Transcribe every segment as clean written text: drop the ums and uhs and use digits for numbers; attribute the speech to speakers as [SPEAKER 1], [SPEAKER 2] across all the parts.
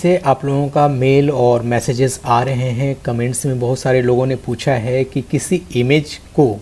[SPEAKER 1] से आप लोगों का मेल और मैसेजेस आ रहे हैं। कमेंट्स में बहुत सारे लोगों ने पूछा है कि किसी इमेज को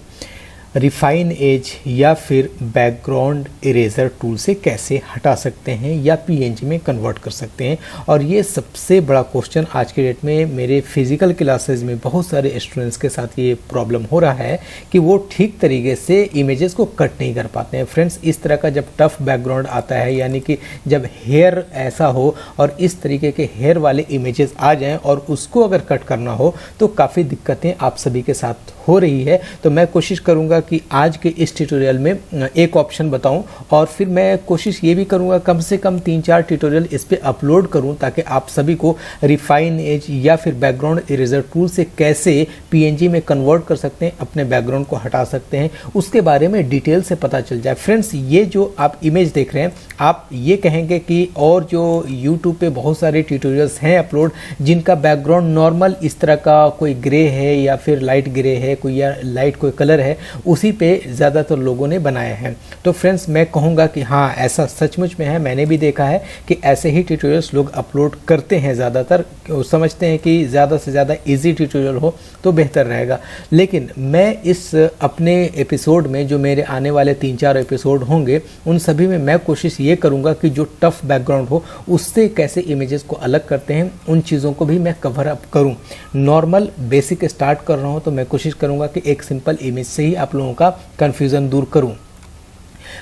[SPEAKER 1] रिफाइन एज या फिर बैकग्राउंड इरेजर टूल से कैसे हटा सकते हैं या पीएनजी में कन्वर्ट कर सकते हैं। और ये सबसे बड़ा क्वेश्चन आज के डेट में मेरे फिज़िकल क्लासेस में बहुत सारे स्टूडेंट्स के साथ ये प्रॉब्लम हो रहा है कि वो ठीक तरीके से इमेजेस को कट नहीं कर पाते हैं। फ्रेंड्स, इस तरह का जब टफ बैकग्राउंड आता है, यानी कि जब हेयर ऐसा हो और इस तरीके के हेयर वाले इमेजेस आ जाएं और उसको अगर कट करना हो तो काफ़ी दिक्कतें आप सभी के साथ हो रही है। तो मैं कोशिश करूंगा कि आज के इस ट्यूटोरियल में एक ऑप्शन बताऊं और फिर मैं कोशिश ये भी करूंगा कम से कम 3-4 ट्यूटोरियल इस पे अपलोड करूं ताकि आप सभी को रिफाइन एज या फिर बैकग्राउंड इरेजर टूल से कैसे पीएनजी में कन्वर्ट कर सकते हैं, अपने बैकग्राउंड को हटा सकते हैं, उसके बारे में डिटेल से पता चल जाए। फ्रेंड्स, ये जो आप इमेज देख रहे हैं, आप ये कहेंगे कि और जो यूट्यूब पे बहुत सारे ट्यूटोरियल्स हैं अपलोड जिनका बैकग्राउंड नॉर्मल इस तरह का कोई ग्रे है या फिर लाइट ग्रे है, कोई या लाइट कोई कलर है, उसी पे ज़्यादातर लोगों ने बनाए हैं। तो फ्रेंड्स, मैं कहूँगा कि हाँ, ऐसा सचमुच में है। मैंने भी देखा है कि ऐसे ही ट्यूटोरियल्स लोग अपलोड करते हैं। ज़्यादातर समझते हैं कि ज़्यादा से ज़्यादा इजी ट्यूटोरियल हो तो बेहतर रहेगा। लेकिन मैं इस अपने एपिसोड में, जो मेरे आने वाले 3-4 एपिसोड होंगे, उन सभी में मैं कोशिश ये करूँगा कि जो टफ बैकग्राउंड हो उससे कैसे इमेजेस को अलग करते हैं, उन चीज़ों को भी मैं कवर अप करूँ। नॉर्मल बेसिक स्टार्ट कर रहा हूँ तो मैं कोशिश करूँगा कि एक सिंपल इमेज से ही आप लोगों का कन्फ्यूज़न दूर करूँ।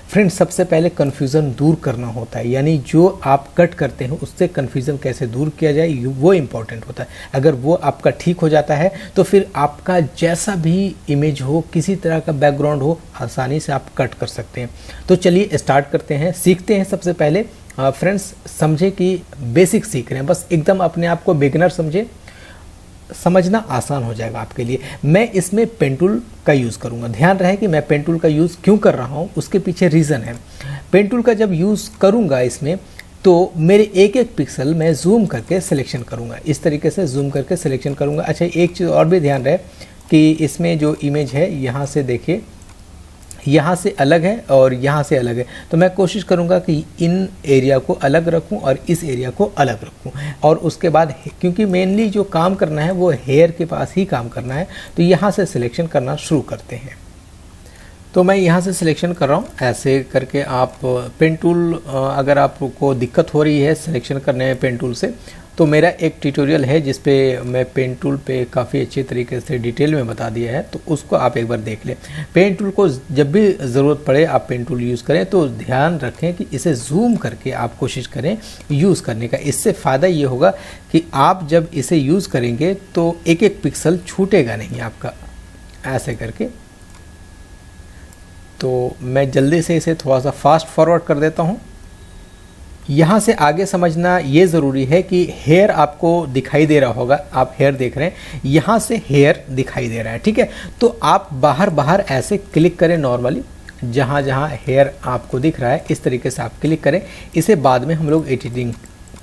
[SPEAKER 1] फ्रेंड्स, सबसे पहले कन्फ्यूज़न दूर करना होता है, यानी जो आप कट करते हैं उससे कन्फ्यूज़न कैसे दूर किया जाए वो इम्पॉर्टेंट होता है। अगर वो आपका ठीक हो जाता है तो फिर आपका जैसा भी इमेज हो, किसी तरह का बैकग्राउंड हो, आसानी से आप कट कर सकते हैं। तो चलिए स्टार्ट करते हैं, सीखते हैं। सबसे पहले फ्रेंड्स, समझे कि बेसिक सीख रहे हैं, बस एकदम अपने आप को बिगिनर समझे, समझना आसान हो जाएगा आपके लिए। मैं इसमें पेन टूल का यूज़ करूँगा। ध्यान रहे कि मैं पेन टूल का यूज़ क्यों कर रहा हूँ, उसके पीछे रीज़न है। पेन टूल का जब यूज़ करूँगा इसमें तो मेरे एक एक पिक्सल मैं जूम करके सिलेक्शन करूँगा। इस तरीके से जूम करके सिलेक्शन करूँगा। अच्छा, एक चीज़ और भी ध्यान रहे कि इसमें जो इमेज है, यहाँ से देखिए, यहाँ से अलग है और यहाँ से अलग है, तो मैं कोशिश करूँगा कि इन एरिया को अलग रखूँ और इस एरिया को अलग रखूँ। और उसके बाद, क्योंकि मेनली जो काम करना है वो हेयर के पास ही काम करना है, तो यहाँ से सिलेक्शन करना शुरू करते हैं। तो मैं यहाँ से सिलेक्शन कर रहा हूँ। ऐसे करके आप पेन टूल, अगर आपको दिक्कत हो रही है सिलेक्शन करने में पेन टूल से, तो मेरा एक ट्यूटोरियल है जिस पे मैं पेन टूल पे काफ़ी अच्छे तरीके से डिटेल में बता दिया है, तो उसको आप एक बार देख लें। पेन टूल को जब भी ज़रूरत पड़े आप पेन टूल यूज़ करें, तो ध्यान रखें कि इसे जूम करके आप कोशिश करें यूज़ करने का। इससे फ़ायदा ये होगा कि आप जब इसे यूज़ करेंगे तो एक एक पिक्सल छूटेगा नहीं आपका, ऐसे करके। तो मैं जल्दी से इसे थोड़ा सा फास्ट फॉरवर्ड कर देता हूँ। यहाँ से आगे समझना ये ज़रूरी है कि हेयर आपको दिखाई दे रहा होगा, आप हेयर देख रहे हैं, यहाँ से हेयर दिखाई दे रहा है, ठीक है। तो आप बाहर बाहर ऐसे क्लिक करें नॉर्मली, जहाँ जहाँ हेयर आपको दिख रहा है इस तरीके से आप क्लिक करें। इसे बाद में हम लोग एडिटिंग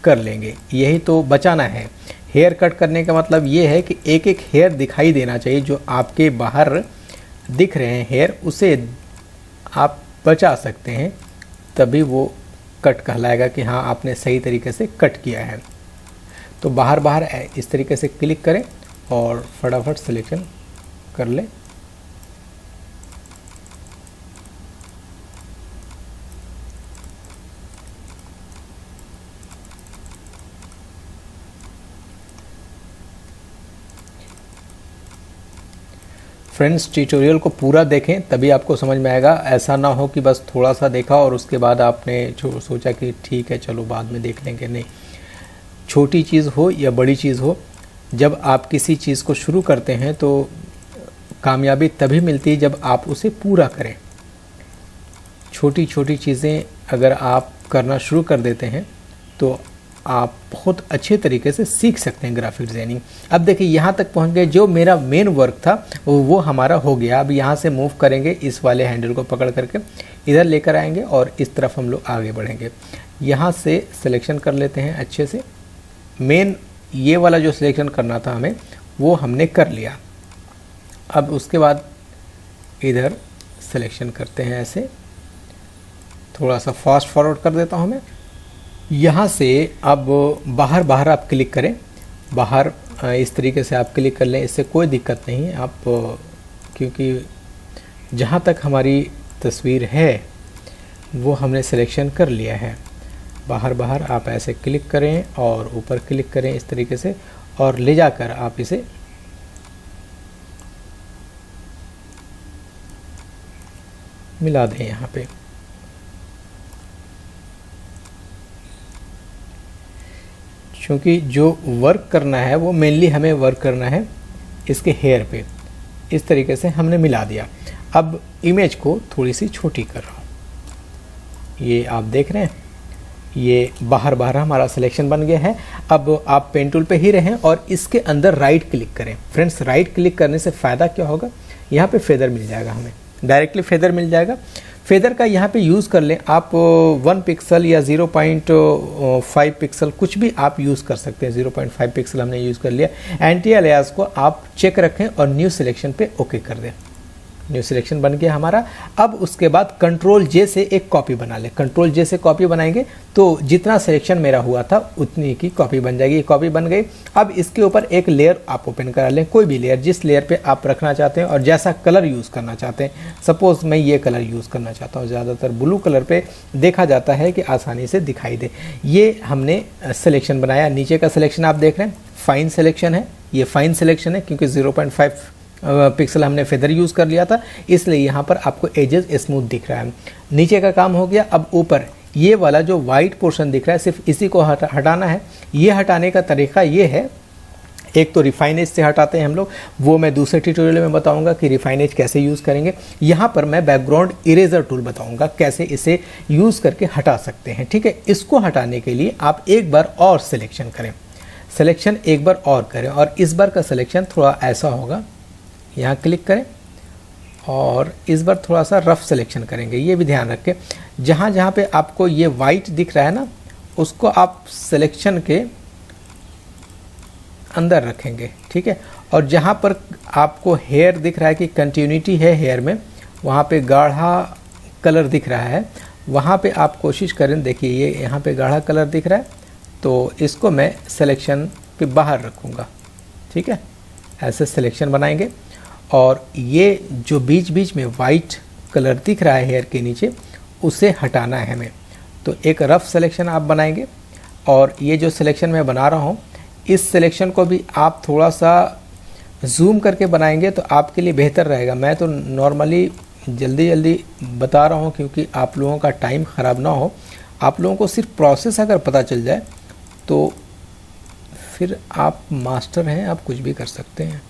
[SPEAKER 1] कर लेंगे, यही तो बचाना है। हेयर कट करने का मतलब ये है कि एक एक हेयर दिखाई देना चाहिए, जो आपके बाहर दिख रहे हैं हेयर, उसे आप बचा सकते हैं, तभी वो कट कहलाएगा कि हाँ, आपने सही तरीके से कट किया है। तो बाहर बाहर इस तरीके से क्लिक करें और फटाफट सिलेक्शन कर लें। फ्रेंड्स, ट्यूटोरियल को पूरा देखें तभी आपको समझ में आएगा। ऐसा ना हो कि बस थोड़ा सा देखा और उसके बाद आपने सोचा कि ठीक है चलो बाद में देख लेंगे। नहीं, छोटी चीज़ हो या बड़ी चीज़ हो, जब आप किसी चीज़ को शुरू करते हैं तो कामयाबी तभी मिलती है जब आप उसे पूरा करें। छोटी छोटी चीज़ें अगर आप करना शुरू कर देते हैं तो आप बहुत अच्छे तरीके से सीख सकते हैं ग्राफिक डिज़ाइनिंग। अब देखिए, यहाँ तक पहुँच गए। जो मेरा मेन वर्क था वो हमारा हो गया। अब यहाँ से मूव करेंगे, इस वाले हैंडल को पकड़ करके इधर लेकर आएंगे और इस तरफ हम लोग आगे बढ़ेंगे। यहाँ से सिलेक्शन कर लेते हैं अच्छे से। मेन ये वाला जो सिलेक्शन करना था हमें, वो हमने कर लिया। अब उसके बाद इधर सिलेक्शन करते हैं ऐसे। थोड़ा सा फास्ट फॉरवर्ड कर देता हूँ मैं। यहाँ से अब बाहर बाहर आप क्लिक करें, बाहर इस तरीके से आप क्लिक कर लें, इससे कोई दिक्कत नहीं है। आप क्योंकि जहाँ तक हमारी तस्वीर है वो हमने सिलेक्शन कर लिया है। बाहर बाहर आप ऐसे क्लिक करें और ऊपर क्लिक करें इस तरीके से, और ले जाकर आप इसे मिला दें यहाँ पे। क्योंकि जो वर्क करना है वो मेनली हमें वर्क करना है इसके हेयर पे। इस तरीके से हमने मिला दिया। अब इमेज को थोड़ी सी छोटी कर रहा हूँ, ये आप देख रहे हैं, ये बाहर बाहर हमारा सिलेक्शन बन गया है। अब आप पेन टूल पे ही रहें और इसके अंदर राइट क्लिक करें। फ्रेंड्स, राइट क्लिक करने से फ़ायदा क्या होगा, यहाँ पे फेदर मिल जाएगा, हमें डायरेक्टली फेदर मिल जाएगा। फेदर का यहाँ पे यूज़ कर लें आप 1 पिक्सल या 0.5 पिक्सल, कुछ भी आप यूज़ कर सकते हैं। 0.5 पिक्सल हमने यूज़ कर लिया। एंटी अलियास को आप चेक रखें और न्यू सिलेक्शन पे ओके कर दें। न्यू सिलेक्शन बन गया हमारा। अब उसके बाद कंट्रोल जे से एक कॉपी बना लें। कंट्रोल जे से कॉपी बनाएंगे तो जितना सिलेक्शन मेरा हुआ था उतनी की कॉपी बन जाएगी। कॉपी बन गई। अब इसके ऊपर एक लेयर आप ओपन करा लें, कोई भी लेयर, जिस लेयर पे आप रखना चाहते हैं और जैसा कलर यूज़ करना चाहते हैं। सपोज़ मैं ये कलर यूज़ करना चाहता हूँ, ज़्यादातर ब्लू कलर पे देखा जाता है कि आसानी से दिखाई दे। ये हमने सिलेक्शन बनाया। नीचे का सिलेक्शन आप देख रहे हैं, फाइन सिलेक्शन है। ये फाइन सिलेक्शन है क्योंकि 0.5 पिक्सल हमने फेदर यूज़ कर लिया था, इसलिए यहाँ पर आपको एजेस स्मूथ दिख रहा है। नीचे का काम हो गया। अब ऊपर ये वाला जो वाइट पोर्शन दिख रहा है, सिर्फ इसी को हटाना है। ये हटाने का तरीका ये है, एक तो रिफाइन एज से हटाते हैं हम लोग, वो मैं दूसरे ट्यूटोरियल में बताऊंगा कि रिफाइन एज कैसे यूज़ करेंगे। यहाँ पर मैं बैकग्राउंड इरेजर टूल बताऊंगा कैसे इसे यूज़ करके हटा सकते हैं। ठीक है, इसको हटाने के लिए आप एक बार और सिलेक्शन करें, सिलेक्शन एक बार और करें, और इस बार का सिलेक्शन थोड़ा ऐसा होगा। यहाँ क्लिक करें और इस बार थोड़ा सा रफ सिलेक्शन करेंगे। ये भी ध्यान रखें, जहाँ जहाँ पे आपको ये वाइट दिख रहा है ना, उसको आप सिलेक्शन के अंदर रखेंगे। ठीक है, और जहाँ पर आपको हेयर दिख रहा है कि कंटिन्यूटी है हेयर में, वहाँ पे गाढ़ा कलर दिख रहा है, वहाँ पे आप कोशिश करें। देखिए ये यहाँ पे गाढ़ा कलर दिख रहा है, तो इसको मैं सिलेक्शन के बाहर रखूँगा। ठीक है, ऐसे सिलेक्शन बनाएंगे। और ये जो बीच बीच में वाइट कलर दिख रहा है हेयर के नीचे, उसे हटाना है हमें। तो एक रफ सिलेक्शन आप बनाएंगे, और ये जो सिलेक्शन मैं बना रहा हूँ, इस सिलेक्शन को भी आप थोड़ा सा जूम करके बनाएंगे तो आपके लिए बेहतर रहेगा। मैं तो नॉर्मली जल्दी जल्दी बता रहा हूँ क्योंकि आप लोगों का टाइम ख़राब ना हो। आप लोगों को सिर्फ प्रोसेस अगर पता चल जाए तो फिर आप मास्टर हैं, आप कुछ भी कर सकते हैं।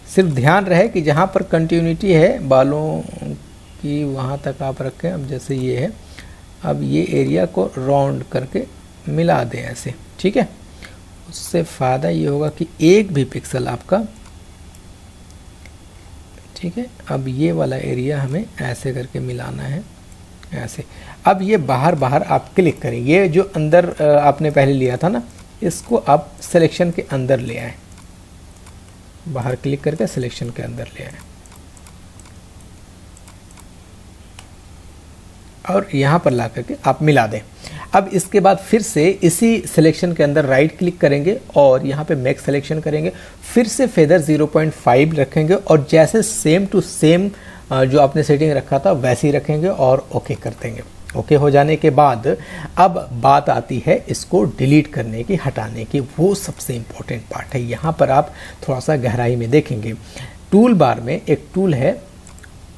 [SPEAKER 1] सिर्फ ध्यान रहे कि जहाँ पर कंटिन्यूटी है बालों की, वहाँ तक आप रखें। अब जैसे ये है, अब ये एरिया को राउंड करके मिला दें ऐसे। ठीक है, उससे फ़ायदा ये होगा कि एक भी पिक्सल आपका, ठीक है। अब ये वाला एरिया हमें ऐसे करके मिलाना है, ऐसे। अब ये बाहर बाहर आप क्लिक करें। ये जो अंदर आपने पहले लिया था ना, इसको आप सिलेक्शन के अंदर ले आए, बाहर क्लिक करके सिलेक्शन के अंदर ले आए, और यहाँ पर ला करके आप मिला दें। अब इसके बाद फिर से इसी सिलेक्शन के अंदर राइट क्लिक करेंगे और यहाँ पे मेक सिलेक्शन करेंगे, फिर से फेदर 0.5 रखेंगे और जैसे सेम टू सेम जो आपने सेटिंग रखा था वैसे ही रखेंगे और ओके कर देंगे। ओके हो जाने के बाद अब बात आती है इसको डिलीट करने की, हटाने की। वो सबसे इम्पोर्टेंट पार्ट है। यहाँ पर आप थोड़ा सा गहराई में देखेंगे। टूल बार में एक टूल है,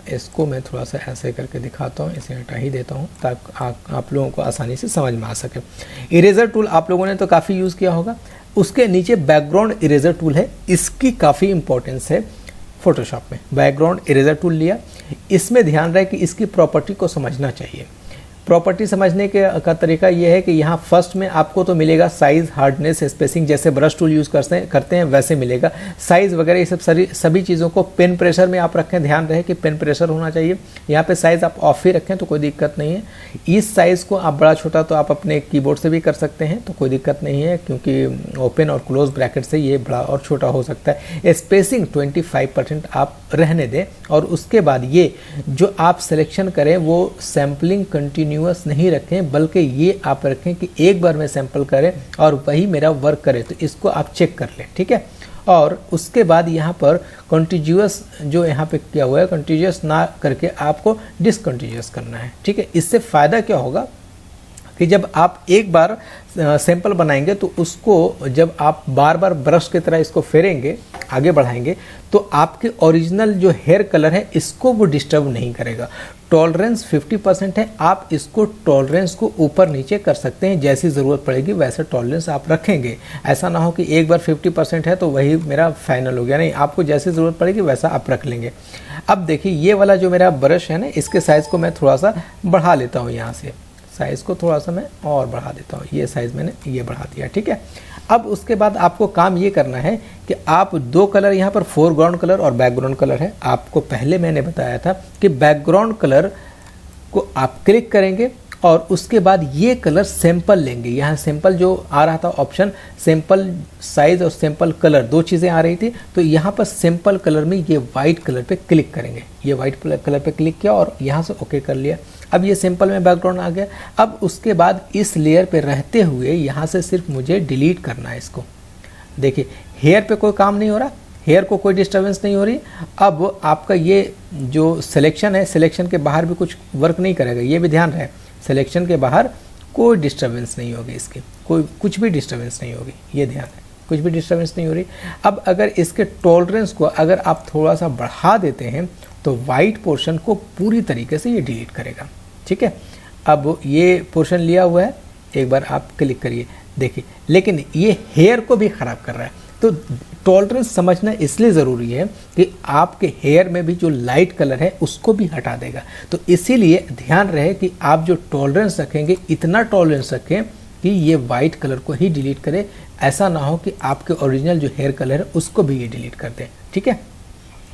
[SPEAKER 1] इसको मैं थोड़ा सा ऐसे करके दिखाता हूँ, इसे हटा ही देता हूँ ताकि आप लोगों को आसानी से समझ में आ सके। इरेजर टूल आप लोगों ने तो काफ़ी यूज़ किया होगा। उसके नीचे बैकग्राउंड इरेजर टूल है, इसकी काफ़ी इंपॉर्टेंस है फोटोशॉप में। बैकग्राउंड इरेजर टूल लिया, इसमें ध्यान रहे कि इसकी प्रॉपर्टी को समझना चाहिए। प्रॉपर्टी समझने का तरीका ये है कि यहाँ फर्स्ट में आपको तो मिलेगा साइज, हार्डनेस, स्पेसिंग, जैसे ब्रश टूल यूज़ करते हैं वैसे मिलेगा। साइज़ वगैरह ये सब सभी चीज़ों को पेन प्रेशर में आप रखें, ध्यान रहे कि पेन प्रेशर होना चाहिए। यहाँ पे साइज़ आप ऑफ ही रखें तो कोई दिक्कत नहीं है। इस साइज़ को आप बड़ा छोटा तो आप अपने कीबोर्ड से भी कर सकते हैं तो कोई दिक्कत नहीं है, क्योंकि ओपन और क्लोज ब्रैकेट से ये बड़ा और छोटा हो सकता है। स्पेसिंग 25% आप रहने दें, और उसके बाद ये जो आप सिलेक्शन करें वो सैम्पलिंग कंटिन्यूअस नहीं रखें, बल्कि ये आप रखें कि एक बार में सैंपल करें और वही मेरा वर्क करे, तो इसको आप चेक कर लें, ठीक है। और उसके बाद यहाँ पर कंटिन्यूअस जो यहाँ पे किया हुआ है, कंटिन्यूअस ना करके आपको डिसकंटिन्यूअस करना है, ठीक है। इससे फ़ायदा क्या होगा कि जब आप एक बार सैंपल बनाएंगे तो उसको जब आप बार बार ब्रश की तरह इसको फेरेंगे, आगे बढ़ाएंगे, तो आपके ओरिजिनल जो हेयर कलर है इसको वो डिस्टर्ब नहीं करेगा। टॉलरेंस 50% है, आप इसको टॉलरेंस को ऊपर नीचे कर सकते हैं, जैसी ज़रूरत पड़ेगी वैसे टॉलरेंस आप रखेंगे। ऐसा ना हो कि एक बार 50% है तो वही मेरा फाइनल हो गया, नहीं, आपको जैसी ज़रूरत पड़ेगी वैसा आप रख लेंगे। अब देखिए ये वाला जो मेरा ब्रश है ना, इसके साइज़ को मैं थोड़ा सा बढ़ा लेता हूँ, यहाँ से साइज़ को थोड़ा सा मैं और बढ़ा देता हूँ, ये साइज़ मैंने ये बढ़ा दिया, ठीक है। अब उसके बाद आपको काम ये करना है कि आप दो कलर यहाँ पर फोरग्राउंड कलर और बैकग्राउंड कलर है। आपको पहले मैंने बताया था कि बैकग्राउंड कलर को आप क्लिक करेंगे और उसके बाद ये कलर सैंपल लेंगे। यहाँ सैंपल जो आ रहा था ऑप्शन, सैंपल साइज़ और सैंपल कलर, दो चीज़ें आ रही थी, तो यहाँ पर सैंपल कलर में ये वाइट कलर पे क्लिक करेंगे। ये वाइट कलर पे क्लिक किया और यहाँ से ओके कर लिया। अब ये सिंपल में बैकग्राउंड आ गया। अब उसके बाद इस लेयर पे रहते हुए यहाँ से सिर्फ मुझे डिलीट करना है इसको। देखिए हेयर पे कोई काम नहीं हो रहा, हेयर को कोई डिस्टर्बेंस नहीं हो रही। अब आपका ये जो सिलेक्शन है, सिलेक्शन के बाहर भी कुछ वर्क नहीं करेगा, ये भी ध्यान रहे। सिलेक्शन के बाहर कोई डिस्टर्बेंस नहीं होगी, इसकी कुछ भी डिस्टर्बेंस नहीं होगी, ये ध्यान है, कुछ भी डिस्टर्बेंस नहीं हो रही। अब अगर इसके टॉलरेंस को अगर आप थोड़ा सा बढ़ा देते हैं तो वाइट पोर्शन को पूरी तरीके से ये डिलीट करेगा, ठीक है। अब ये पोर्शन लिया हुआ है, एक बार आप क्लिक करिए, देखिए, लेकिन ये हेयर को भी ख़राब कर रहा है। तो टॉलरेंस समझना इसलिए ज़रूरी है कि आपके हेयर में भी जो लाइट कलर है उसको भी हटा देगा। तो इसीलिए ध्यान रहे कि आप जो टॉलरेंस रखेंगे इतना टॉलरेंस रखें कि ये वाइट कलर को ही डिलीट करे। ऐसा ना हो कि आपके ओरिजिनल जो हेयर कलर है उसको भी ये डिलीट कर दें, ठीक है।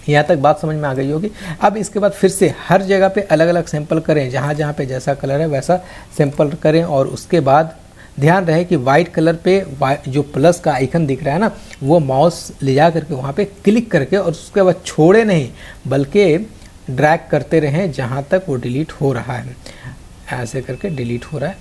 [SPEAKER 1] यहाँ तक बात समझ में आ गई होगी। अब इसके बाद फिर से हर जगह पे अलग अलग सैंपल करें, जहाँ जहाँ पे जैसा कलर है वैसा सैंपल करें। और उसके बाद ध्यान रहे कि वाइट कलर पे जो प्लस का आइकन दिख रहा है ना, वो माउस ले जा करके वहाँ पे क्लिक करके और उसके बाद छोड़े नहीं, बल्कि ड्रैग करते रहें जहाँ तक वो डिलीट हो रहा है। ऐसे करके डिलीट हो रहा है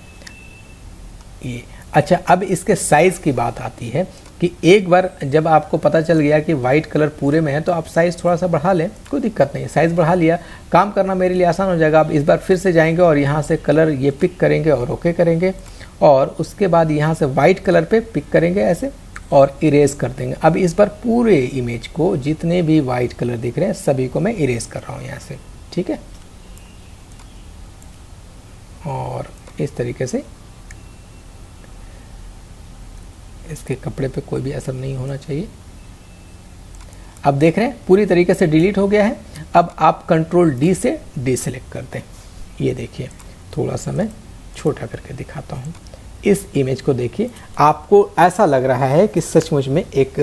[SPEAKER 1] ये। अच्छा, अब इसके साइज़ की बात आती है कि एक बार जब आपको पता चल गया कि वाइट कलर पूरे में है तो आप साइज़ थोड़ा सा बढ़ा लें, कोई दिक्कत नहीं है। साइज़ बढ़ा लिया, काम करना मेरे लिए आसान हो जाएगा। अब इस बार फिर से जाएंगे और यहाँ से कलर ये पिक करेंगे और ओके करेंगे, और उसके बाद यहाँ से वाइट कलर पे पिक करेंगे ऐसे और इरेज कर देंगे। अब इस बार पूरे इमेज को जितने भी वाइट कलर दिख रहे हैं सभी को मैं इरेज कर रहा हूँ यहाँ से, ठीक है। और इस तरीके से इसके कपड़े पे कोई भी असर नहीं होना चाहिए। अब देख रहे हैं पूरी तरीके से डिलीट हो गया है। अब आप कंट्रोल डी से डीसेलेक्ट करते हैं। ये देखिए, थोड़ा सा मैं छोटा करके दिखाता हूँ। इस इमेज को देखिए, आपको ऐसा लग रहा है कि सचमुच में एक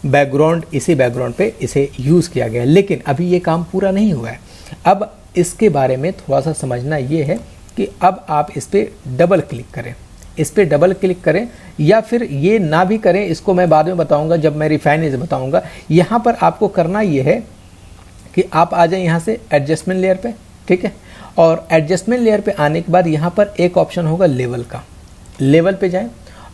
[SPEAKER 1] बैकग्राउंड, इसी बैकग्राउंड पे इसे यूज़ किया गया है, लेकिन अभी ये काम पूरा नहीं हुआ है। अब इसके बारे में थोड़ा सा समझना ये है कि अब आप इस पर डबल क्लिक करें, इस पर डबल क्लिक करें, या फिर ये ना भी करें, इसको मैं बाद में बताऊंगा जब मैं रिफाइन एज बताऊंगा। यहाँ पर आपको करना ये है कि आप आ जाएं यहाँ से एडजस्टमेंट लेयर पे, ठीक है। और एडजस्टमेंट लेयर पे आने के बाद यहाँ पर एक ऑप्शन होगा लेवल का, लेवल पे जाएं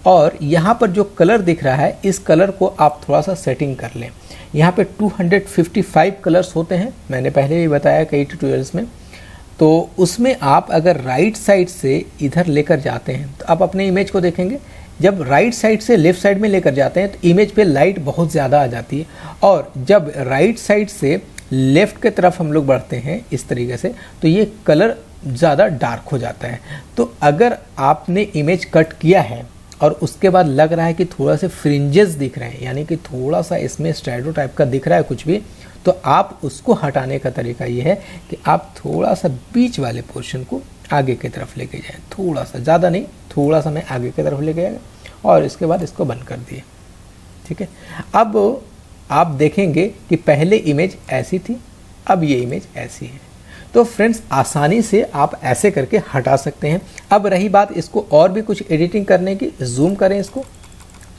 [SPEAKER 1] और यहाँ पर जो कलर दिख रहा है इस कलर को आप थोड़ा सा सेटिंग कर लें। यहाँ पे 255 कलर्स होते हैं, मैंने पहले भी बताया कई ट्यूटोरियल्स में। तो उसमें आप अगर राइट साइड से इधर लेकर जाते हैं तो आप अपने इमेज को देखेंगे, जब राइट साइड से लेफ़्ट साइड में लेकर जाते हैं तो इमेज पे लाइट बहुत ज़्यादा आ जाती है, और जब राइट साइड से लेफ़्ट की तरफ हम लोग बढ़ते हैं इस तरीके से तो ये कलर ज़्यादा डार्क हो जाता है। तो अगर आपने इमेज कट किया है और उसके बाद लग रहा है कि थोड़ा से फ्रिंजेस दिख रहे हैं, यानी कि थोड़ा सा इसमें स्ट्रैडो टाइप का दिख रहा है कुछ भी, तो आप उसको हटाने का तरीका ये है कि आप थोड़ा सा बीच वाले पोर्शन को आगे की तरफ लेके जाएं, थोड़ा सा, ज़्यादा नहीं, थोड़ा सा मैं आगे की तरफ लेके जाएगा और इसके बाद इसको बंद कर दिए। ठीक है, अब आप देखेंगे कि पहले इमेज ऐसी थी, अब ये इमेज ऐसी है। तो फ्रेंड्स आसानी से आप ऐसे करके हटा सकते हैं। अब रही बात इसको और भी कुछ एडिटिंग करने की, जूम करें, इसको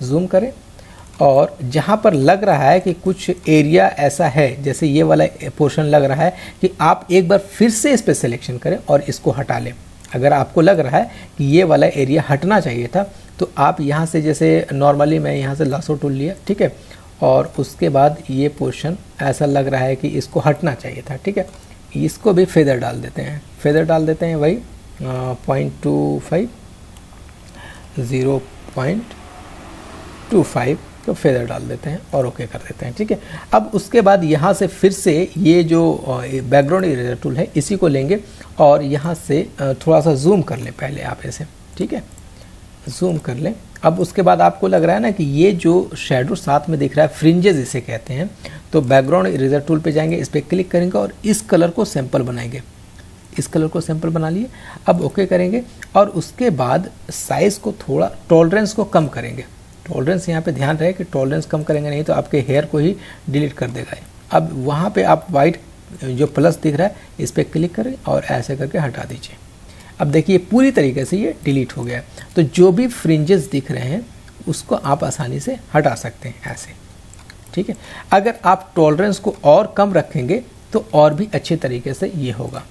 [SPEAKER 1] जूम करें और जहाँ पर लग रहा है कि कुछ एरिया ऐसा है, जैसे ये वाला पोर्शन लग रहा है, कि आप एक बार फिर से इस पर सिलेक्शन करें और इसको हटा लें। अगर आपको लग रहा है कि ये वाला एरिया हटना चाहिए था तो आप यहाँ से, जैसे नॉर्मली मैं यहाँ से लासो टूल लिया, ठीक है, और उसके बाद ये पोर्शन ऐसा लग रहा है कि इसको हटना चाहिए था। ठीक है, इसको भी फेदर डाल देते हैं, फेदर डाल देते हैं वही 0.25 0.25 तो फेदर डाल देते हैं और ओके कर देते हैं। ठीक है, अब उसके बाद यहाँ से फिर से ये जो बैकग्राउंड इरेजर टूल है इसी को लेंगे और यहाँ से थोड़ा सा जूम कर लें पहले आप ऐसे। ठीक है, जूम कर लें। अब उसके बाद आपको लग रहा है ना कि ये जो शेडो साथ में दिख रहा है, फ्रिंजेस इसे कहते हैं, तो बैकग्राउंड इरेजर टूल पे जाएंगे, इस पर क्लिक करेंगे और इस कलर को सैंपल बनाएंगे। इस कलर को सैंपल बना लिए, अब ओके करेंगे और उसके बाद साइज़ को थोड़ा, टॉलरेंस को कम करेंगे। टॉलरेंस यहाँ पे ध्यान रहे कि टॉलरेंस कम करेंगे नहीं तो आपके हेयर को ही डिलीट कर देगा। अब वहाँ पे आप वाइट जो प्लस दिख रहा है इस पर क्लिक करें और ऐसे करके हटा दीजिए। अब देखिए पूरी तरीके से ये डिलीट हो गया। तो जो भी फ्रिंजेस दिख रहे हैं उसको आप आसानी से हटा सकते हैं ऐसे। ठीक है, अगर आप टॉलरेंस को और कम रखेंगे तो और भी अच्छे तरीके से ये होगा।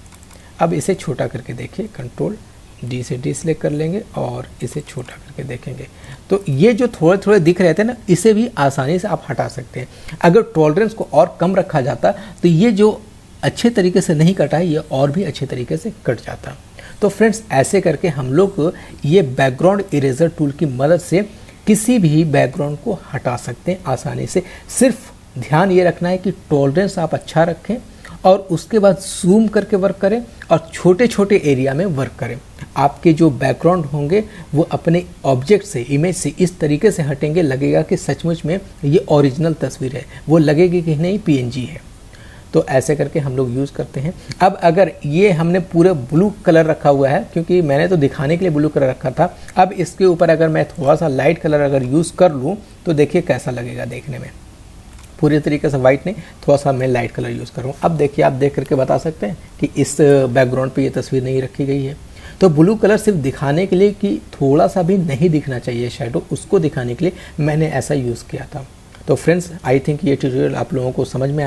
[SPEAKER 1] अब इसे छोटा करके देखिए, कंट्रोल डी से डी सिलेक्ट कर लेंगे और इसे छोटा करके देखेंगे तो ये जो थोड़े थोड़े दिख रहे थे ना, इसे भी आसानी से आप हटा सकते हैं। अगर टॉलरेंस को और कम रखा जाता तो ये जो अच्छे तरीके से नहीं कटा है ये और भी अच्छे तरीके से कट जाता। तो फ्रेंड्स ऐसे करके हम लोग ये बैकग्राउंड इरेजर टूल की मदद से किसी भी बैकग्राउंड को हटा सकते हैं आसानी से। सिर्फ ध्यान ये रखना है कि टॉलरेंस आप अच्छा रखें और उसके बाद जूम करके वर्क करें और छोटे छोटे एरिया में वर्क करें। आपके जो बैकग्राउंड होंगे वो अपने ऑब्जेक्ट से, इमेज से इस तरीके से हटेंगे, लगेगा कि सचमुच में ये ओरिजिनल तस्वीर है, वो लगेगी कि नहीं पीएनजी है। तो ऐसे करके हम लोग यूज़ करते हैं। अब अगर ये हमने पूरा ब्लू कलर रखा हुआ है, क्योंकि मैंने तो दिखाने के लिए ब्लू कलर रखा था, अब इसके ऊपर अगर मैं थोड़ा सा लाइट कलर अगर यूज़ कर लूँ तो देखिए कैसा लगेगा देखने में। पूरी तरीके से वाइट नहीं, थोड़ा सा मैं लाइट कलर यूज़ करूँ। अब देखिए आप देख करके बता सकते हैं कि इस बैकग्राउंड पे ये तस्वीर नहीं रखी गई है। तो ब्लू कलर सिर्फ दिखाने के लिए कि थोड़ा सा भी नहीं दिखना चाहिए शैडो, उसको दिखाने के लिए मैंने ऐसा यूज़ किया था। तो फ्रेंड्स आई थिंक ये ट्यूटोरियल आप लोगों को समझ में